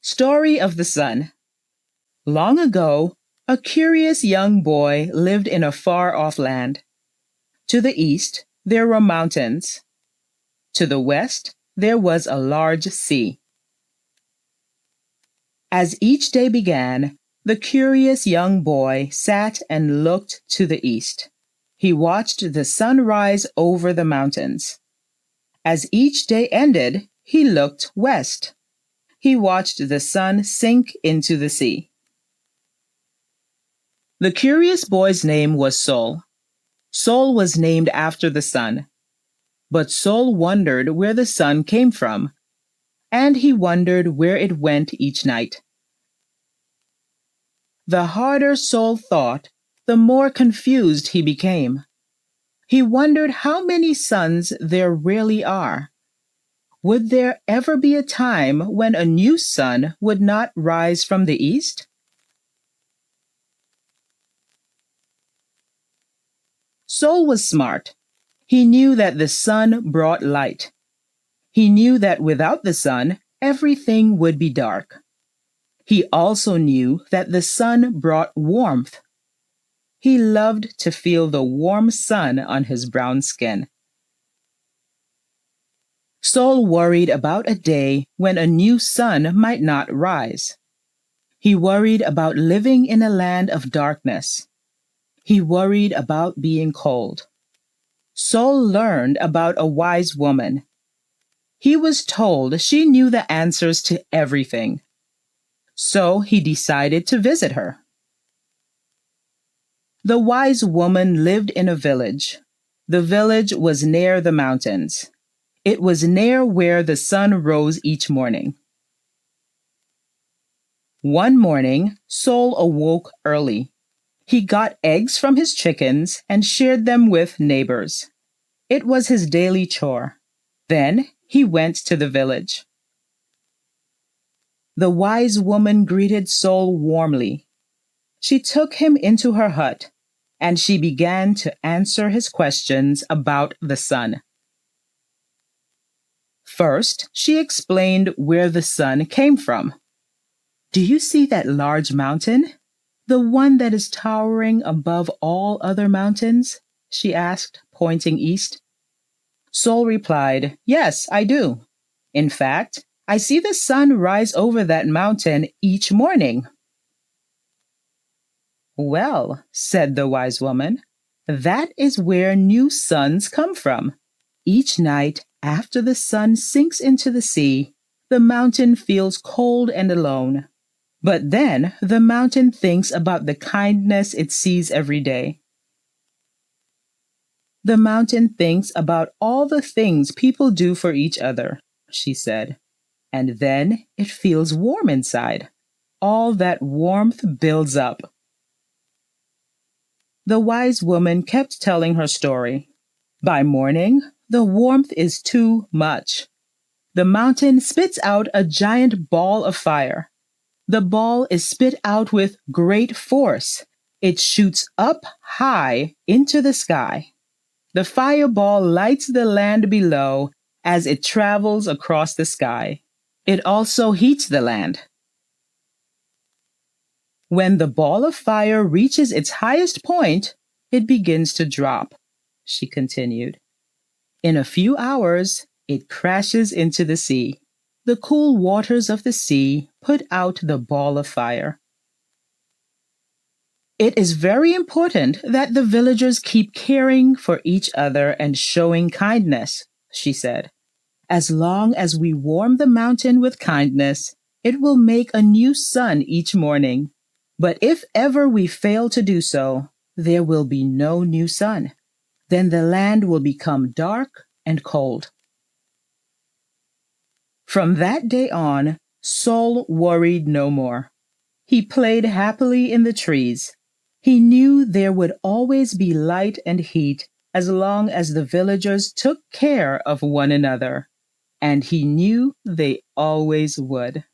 Story of the Sun. Long ago, a curious young boy lived in a far off land. To the east, there were mountains. To the west, there was a large sea. As each day began, the curious young boy sat and looked to the east. He watched the sun rise over the mountains. As each day ended, he looked west. He watched the sun sink into the sea. The curious boy's name was Sol. Sol was named after the sun. But Sol wondered where the sun came from, and he wondered where it went each night. The harder Sol thought, the more confused he became. He wondered how many suns there really are. Would there ever be a time when a new sun would not rise from the east? Sol was smart. He knew that the sun brought light. He knew that without the sun, everything would be dark. He also knew that the sun brought warmth. He loved to feel the warm sun on his brown skin. Sol worried about a day when a new sun might not rise. He worried about living in a land of darkness. He worried about being cold. Sol learned about a wise woman. He was told she knew the answers to everything. So he decided to visit her. The wise woman lived in a village. The village was near the mountains. It was near where the sun rose each morning. One morning, Sol awoke early. He got eggs from his chickens and shared them with neighbors. It was his daily chore. Then he went to the village. The wise woman greeted Sol warmly. She took him into her hut, and she began to answer his questions about the sun. First, she explained where the sun came from. "Do you see that large mountain? The one that is towering above all other mountains?" she asked, pointing east. Sol replied, "Yes, I do. In fact, I see the sun rise over that mountain each morning." "Well," said the wise woman, "that is where new suns come from. Each night, after the sun sinks into the sea, the mountain feels cold and alone. But then the mountain thinks about the kindness it sees every day. The mountain thinks about all the things people do for each other," she said. "And then it feels warm inside. All that warmth builds up." The wise woman kept telling her story. By morning, the warmth is too much. The mountain spits out a giant ball of fire. The ball is spit out with great force. It shoots up high into the sky. The fireball lights the land below as it travels across the sky. It also heats the land. When the ball of fire reaches its highest point, it begins to drop, she continued. In a few hours, it crashes into the sea. The cool waters of the sea put out the ball of fire. It is very important that the villagers keep caring for each other and showing kindness, she said. As long as we warm the mountain with kindness, it will make a new sun each morning. But if ever we fail to do so, there will be no new sun. Then the land will become dark and cold. From that day on, Sol worried no more. He played happily in the trees. He knew there would always be light and heat as long as the villagers took care of one another. And he knew they always would.